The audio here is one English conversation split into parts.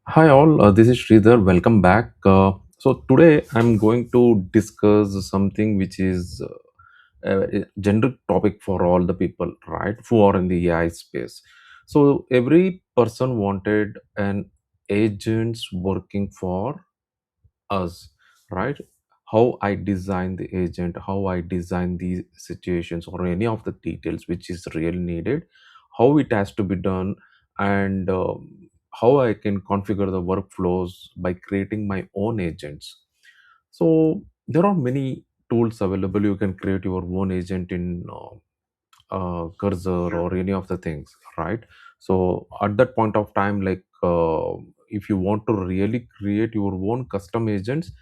Hi all, this is Sridhar. Welcome back. So today I'm going to discuss something which is a generic topic for all the people, right, who are in the AI space. So every person wanted an agents working for us, right? How I design the agent, how I design these situations, or any of the details which is really needed, how it has to be done, and how I can configure the workflows by creating my own agents. So there are many tools available. You can create your own agent in cursor or any of the things, right? So at that point of time, like if you want to really create your own custom agents,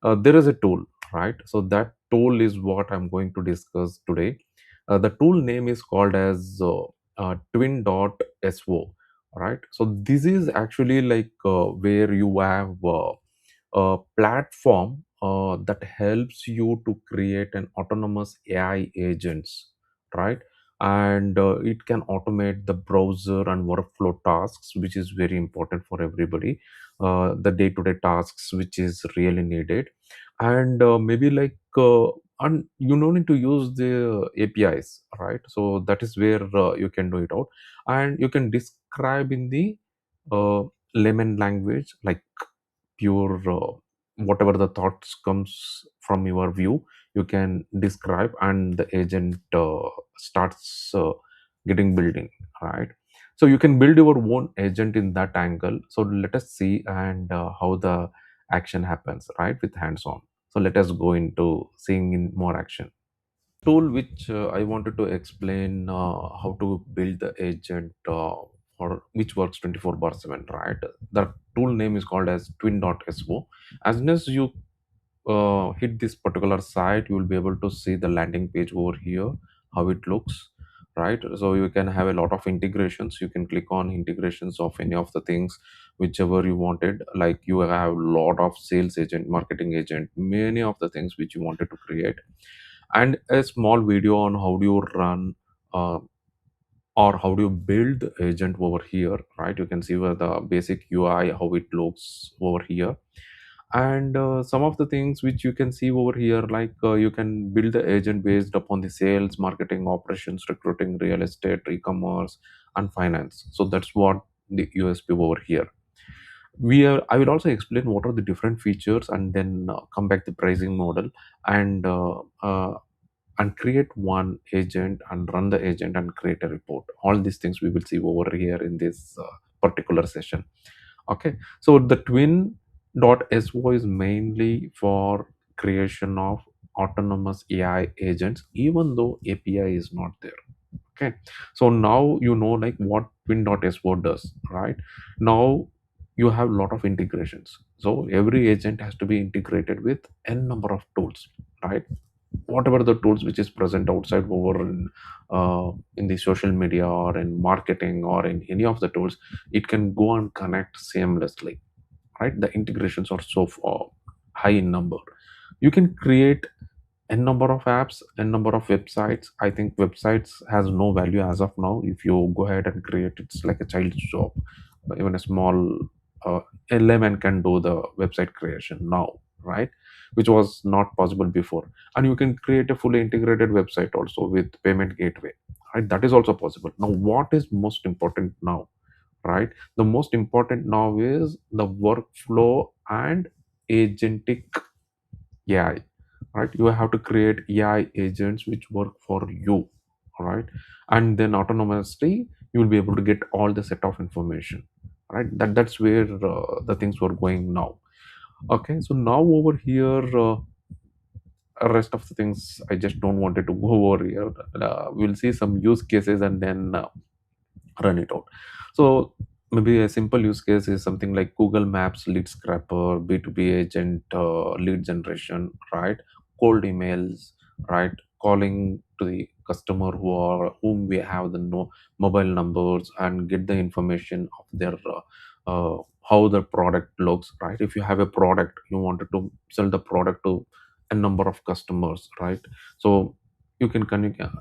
there is a tool, right? So that tool is what I'm going to discuss today. The tool name is called as twin.so, right? So this is actually like where you have a platform that helps you to create an autonomous AI agents, right? And it can automate the browser and workflow tasks, which is very important for everybody. The day-to-day tasks, which is really needed, and maybe like and you don't need to use the APIs, right? So that is where you can do it out, and you can describe in the uh, layman language, like pure whatever the thoughts comes from your view, you can describe, and the agent starts getting building, right? So you can build your own agent in that angle. So let us see and how the action happens, right, with hands on. So let us go into seeing in more action. Tool which I wanted to explain how to build the agent for which works 24 bar 7, right? The tool name is called as twin.so. As soon as you hit this particular site, you will be able to see the landing page over here, how it looks, right? So you can have a lot of integrations. You can click on integrations of any of the things whichever you wanted. Like you have a lot of sales agent, marketing agent, many of the things which you wanted to create, and a small video on how do you run uh, or how do you build the agent over here, right? You can see where the basic UI, how it looks over here, and some of the things which you can see over here, like you can build the agent based upon the sales, marketing, operations, recruiting, real estate, e-commerce, and finance. So that's what the USP over here. I will also explain what are the different features, and then come back the pricing model, and and create one agent and run the agent and create a report. All these things we will see over here in this particular session. Okay, so the twin.so is mainly for creation of autonomous AI agents, even though API is not there. Okay, so now you know like what twin.so does, right? Now you have a lot of integrations. So every agent has to be integrated with n number of tools, right? Whatever the tools which is present outside over in the social media or in marketing or in any of the tools, it can go and connect seamlessly, right? The integrations are so high in number. You can create n number of apps, n number of websites. I think websites has no value as of now. If you go ahead and create, it's like a child's job. Even a small uh, a layman can do the website creation now, right? Which was not possible before. And you can create a fully integrated website also with payment gateway, right? That is also possible. Now what is most important now, right? The most important now is the workflow and agentic AI, right? You have to create AI agents which work for you, right? And then autonomously you will be able to get all the set of information, right? That's where the things were going now. Okay, so now over here, rest of the things I just don't wanted to go over here. We'll see some use cases and then run it out. So maybe a simple use case is something like Google Maps lead scraper, B2B agent, lead generation, right? Cold emails, right? Calling to the customer whom we have the mobile numbers and get the information of their how the product looks, right? If you have a product, you wanted to sell the product to a number of customers, right? So you can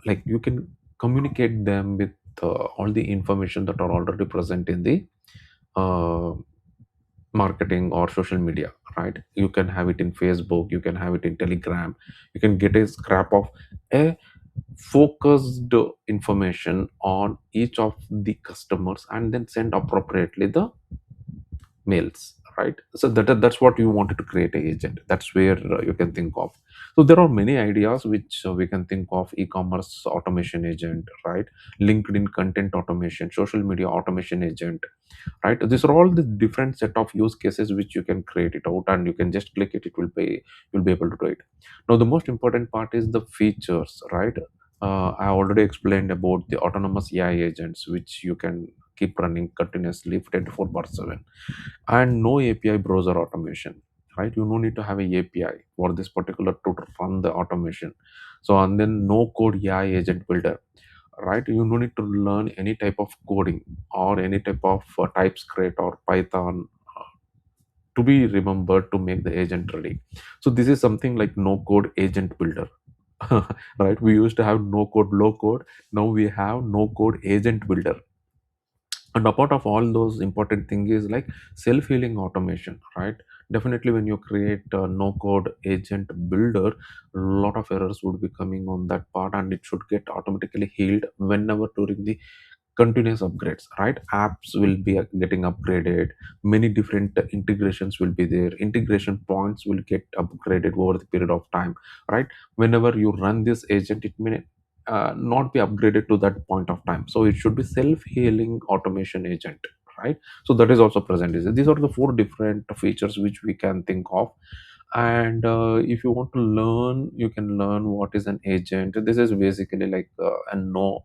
like you can communicate them with all the information that are already present in the uh, marketing or social media, right? You can have it in Facebook, you can have it in Telegram. You can get a scrap of a focused information on each of the customers and then send appropriately the mails, right? So that's what you wanted to create a agent. That's where you can think of. So there are many ideas which we can think of: e-commerce automation agent, right? LinkedIn content automation, social media automation agent, right? These are all the different set of use cases which you can create it out, and you can just click it, it will be, you'll be able to do it. Now the most important part is the features, right? I already explained about the autonomous AI agents which you can keep running continuously 24 bar 7, and no API browser automation, right? You no need to have a API for this particular to run the automation. So and then no code AI agent builder, right? You no need to learn any type of coding or any type of TypeScript or Python to be remembered to make the agent ready. So this is something like no code agent builder. Right, we used to have no code low code, now we have no code agent builder. And apart of all those, important thing is like self-healing automation, right? Definitely when you create a no code agent builder, a lot of errors would be coming on that part, and it should get automatically healed whenever during the continuous upgrades, right? Apps will be getting upgraded, many different integrations will be there, integration points will get upgraded over the period of time, right? Whenever you run this agent, it may not be upgraded to that point of time, so it should be self-healing automation agent, right? So that is also present. These are the four different features which we can think of. And if you want to learn, you can learn what is an agent. This is basically like a no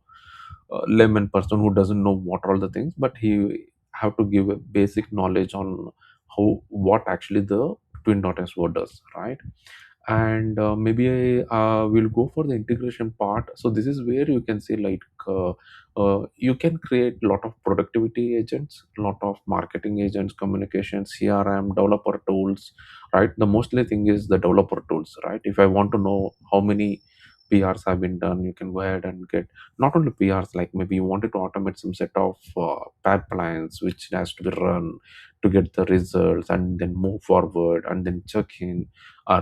layman person who doesn't know what are all the things, but he have to give a basic knowledge on how, what actually the twin.so does, right? And maybe we'll go for the integration part. So this is where you can say like you can create lot of productivity agents, lot of marketing agents, communication, CRM, developer tools, right? The mostly thing is the developer tools, right? If I want to know how many PRs have been done, you can go ahead and get not only PRs, like maybe you wanted to automate some set of pipelines which has to be run to get the results and then move forward and then check in,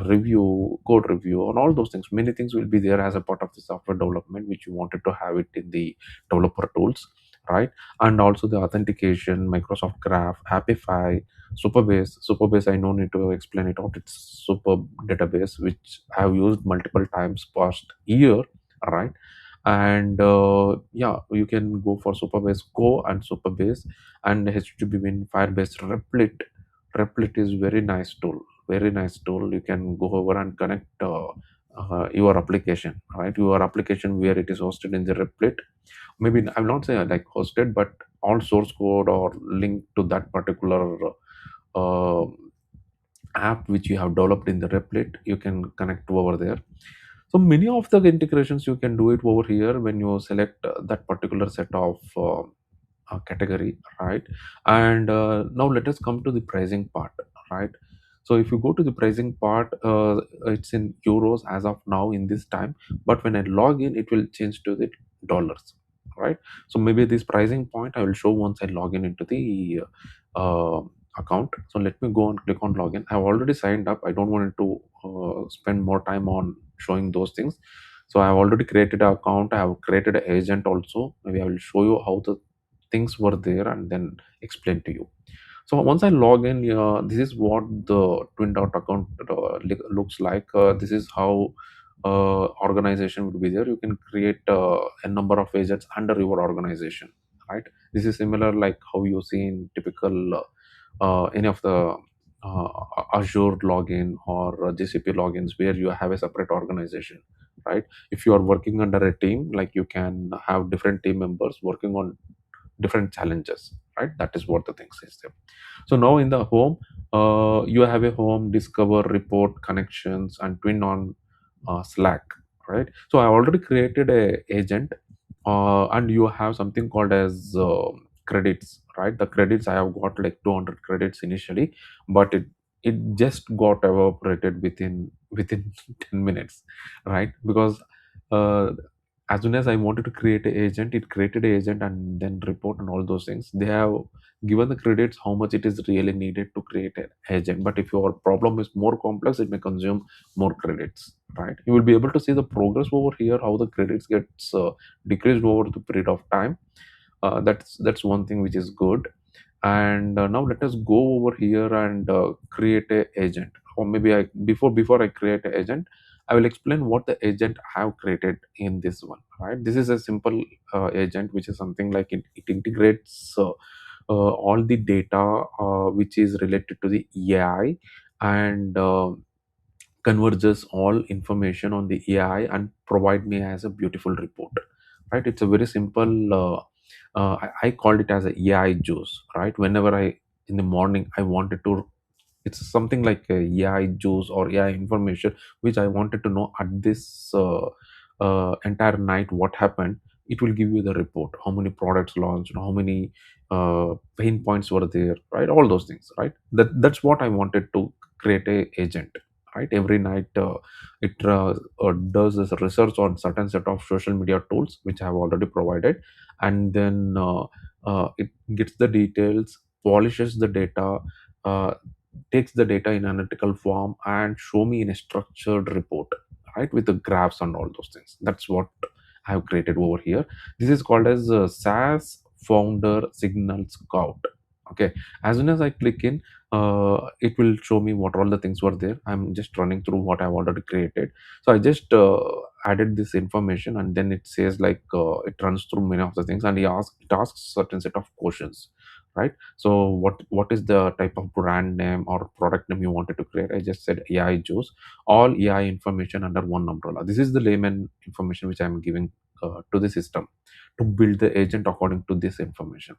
review, code review, and all those things. Many things will be there as a part of the software development, which you wanted to have it in the developer tools, right? And also the authentication, Microsoft Graph, Happify, Superbase. Superbase, I no need to explain it out. It's super database which I have used multiple times past year, right? And yeah, you can go for Superbase Go and Superbase, and HTTP Firebase Replit. Replit is very nice tool, very nice tool. You can go over and connect your application, right? Your application where it is hosted in the Replit. Maybe I will not say like hosted, but all source code or link to that particular uh, app which you have developed in the Replit, you can connect over there. So many of the integrations you can do it over here when you select that particular set of category, right? And now let us come to the pricing part, right? So if you go to the pricing part, it's in euros as of now in this time, but when I log in, it will change to the dollars, right? So maybe this pricing point I will show once I log in into the uh, account. So let me go and click on login. I've already signed up. I don't want to spend more time on showing those things. So I've already created an account. I have created an agent also. Maybe I will show you how the things were there and then explain to you. So once I log in, this is what the twin dot account looks like. This is how organization would be there. You can create a number of agents under your organization, right? This is similar like how you see in typical any of the uh, Azure login or GCP logins where you have a separate organization, right? If you are working under a team, like you can have different team members working on different challenges, right? That is what the things is there. So now in the home, you have a home, discover, report, connections, and twin on Slack, right? So I already created a agent, and you have something called as credits, right? The credits I have got like 200 credits initially, but it just got evaporated within 10 minutes, right? Because uh, as soon as I wanted to create an agent, it created an agent and then report and all those things. They have given the credits how much it is really needed to create an agent. But if your problem is more complex, it may consume more credits, right? You will be able to see the progress over here, how the credits gets decreased over the period of time. That's one thing which is good. And now let us go over here and create a agent. Or maybe I before I create a agent, I will explain what the agent I have created in this one, right? This is a simple agent, which is something like it integrates all the data which is related to the AI, and converges all information on the AI and provide me as a beautiful report, right? It's a very simple I called it as a AI juice, right? Whenever I in the morning I wanted to, it's something like a AI juice or AI information which I wanted to know at this entire night what happened. It will give you the report, how many products launched, how many pain points were there, right? All those things, right? That's what I wanted to create a agent, right? Every night it does this research on certain set of social media tools which I have already provided, and then it gets the details, polishes the data, uh, takes the data in analytical form and show me in a structured report, right, with the graphs and all those things. That's what I have created over here. This is called as SaaS Founder Signal Scout. Okay, as soon as I click in, it will show me what all the things were there. I'm just running through what I've already created. So I just added this information, and then it says like it runs through many of the things, and it asks certain set of questions, right? So what is the type of brand name or product name you wanted to create? I just said AI juice, all AI information under one umbrella. This is the layman information which I'm giving to the system to build the agent according to this information,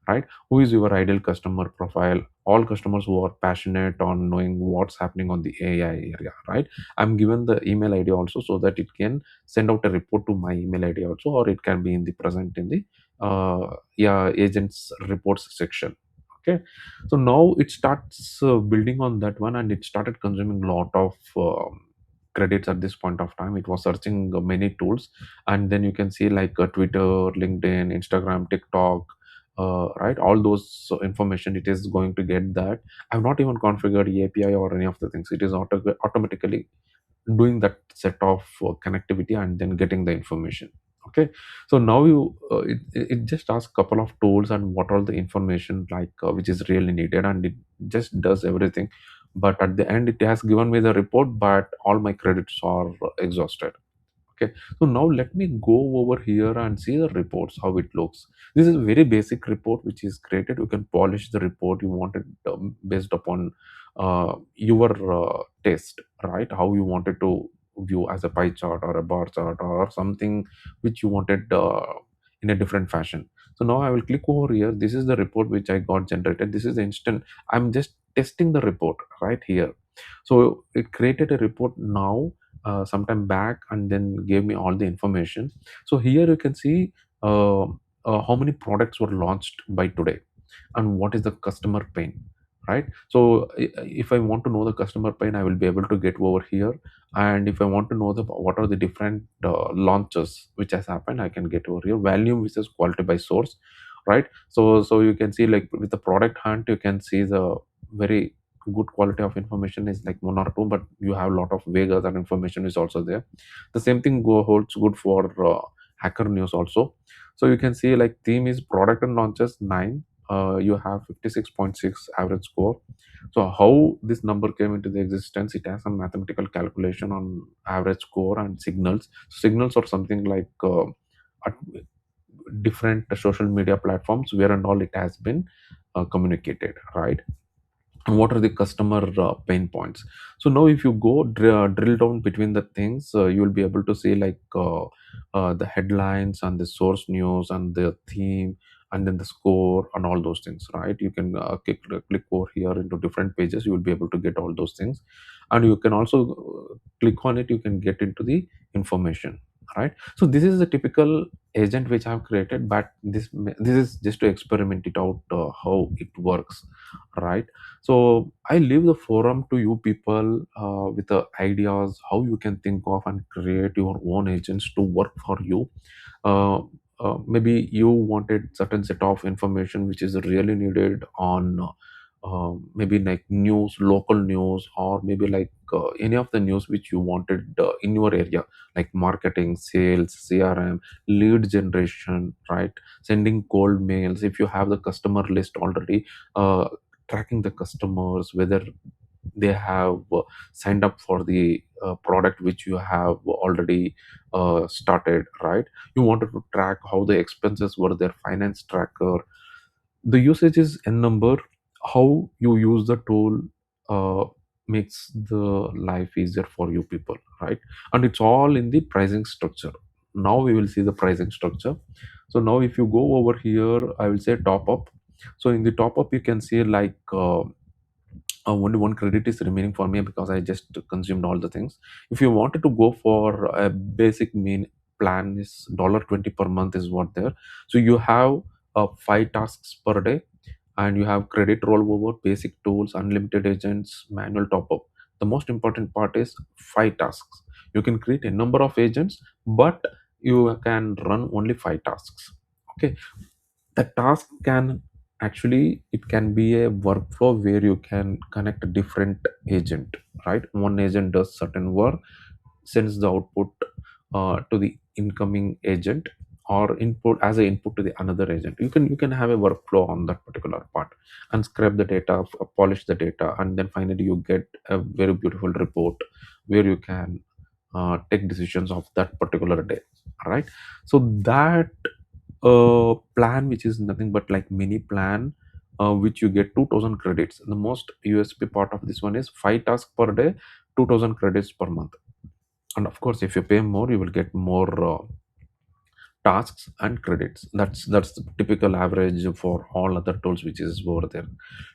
right? Who is your ideal customer profile? All customers who are passionate on knowing what's happening on the AI area, right? I'm given the email ID also, so that it can send out a report to my email ID also, or it can be in the present in the yeah, agents reports section. Okay, so now it starts building on that one, and it started consuming a lot of credits. At this point of time, it was searching many tools, and then you can see like Twitter, LinkedIn, Instagram, TikTok, right? All those information it is going to get that. I've not even configured API or any of the things. It is automatically doing that set of connectivity and then getting the information. Okay, so now it just asks couple of tools and what all the information like which is really needed, and it just does everything. But at the end, it has given me the report, but all my credits are exhausted. Okay, so now let me go over here and see the reports, how it looks. This is a very basic report which is created. You can polish the report you wanted based upon your taste, right? How you wanted to view as a pie chart or a bar chart or something which you wanted in a different fashion. So now I will click over here. This is the report which I got generated. This is the instant. I'm just testing the report right here. So it created a report now sometime back, and then gave me all the information. So here you can see how many products were launched by today and what is the customer pain, right? So if I want to know the customer pain, I will be able to get over here. And if I want to know the what are the different launches which has happened, I can get over here. Volume versus quality by source, right? So you can see like with the product hunt, you can see the very good quality of information is like one or two, but you have a lot of vague other information is also there. The same thing holds good for hacker news also. So you can see like theme is product and launches 9. You have 56.6 average score. So how this number came into the existence, it has some mathematical calculation on average score and signals. Signals are something like at different social media platforms where and all it has been communicated, right? And what are the customer pain points. So now if you go drill down between the things, you will be able to see like the headlines and the source news and the theme and then the score and all those things, right? You can click over here into different pages. You will be able to get all those things, and you can also click on it. You can get into the information, right? So this is a typical agent which I have created, but this is just to experiment it out how it works, right? So I leave the forum to you people with the ideas how you can think of and create your own agents to work for you. Uh, maybe you wanted certain set of information which is really needed on maybe like news, local news, or maybe like any of the news which you wanted in your area, like marketing, sales, CRM, lead generation, right? Sending cold mails. If you have the customer list already, tracking the customers, whether they have signed up for the product which you have already started, right? You wanted to track how the expenses were, their finance tracker. The usage is n number. How you use the tool uh, makes the life easier for you people, right? And it's all in the pricing structure. Now we will see the pricing structure. So now if you go over here, I will say top up. So in the top up you can see like only one credit is remaining for me because I just consumed all the things. If you wanted to go for a basic mean plan, is $20 per month is what there. So you have 5 tasks per day, and you have credit rollover, basic tools, unlimited agents, manual top up. The most important part is 5 tasks. You can create a number of agents, but you can run only 5 tasks. Okay, the task can actually, it can be a workflow where you can connect a different agent, right? One agent does certain work, sends the output to the incoming agent, or input as a input to the another agent. You can have a workflow on that particular part, and scrap the data, polish the data, and then finally you get a very beautiful report where you can take decisions of that particular day, right? So that plan, which is nothing but like mini plan, which you get 2000 credits. The most USP part of this one is 5 tasks per day, 2000 credits per month. And of course, if you pay more, you will get more tasks and credits. That's the typical average for all other tools which is over there.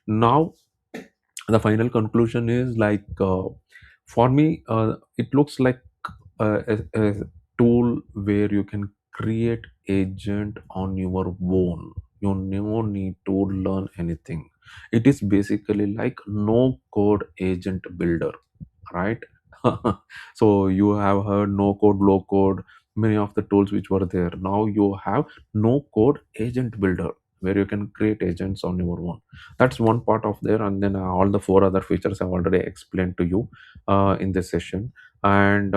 Now the final conclusion is like, for me, it looks like a tool where you can create agent on your own. You never need to learn anything. It is basically like no code agent builder, right? So you have heard no code, low code, many of the tools which were there. Now you have no code agent builder where you can create agents on your own. That's one part of there, and then all the 4 other features I've already explained to you in this session. And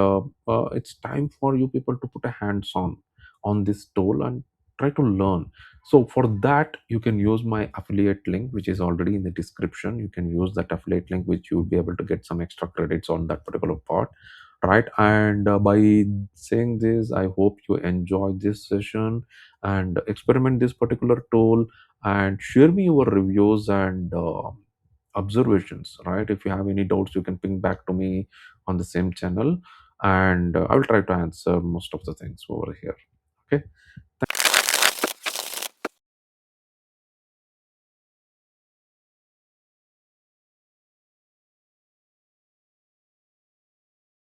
it's time for you people to put a hands on this tool and try to learn. So for that, you can use my affiliate link, which is already in the description. You can use that affiliate link, which you'll be able to get some extra credits on that particular part, right? And by saying this, I hope you enjoy this session and experiment this particular tool, and share me your reviews and observations, right? If you have any doubts, you can ping back to me on the same channel, and I will try to answer most of the things over here. Okay.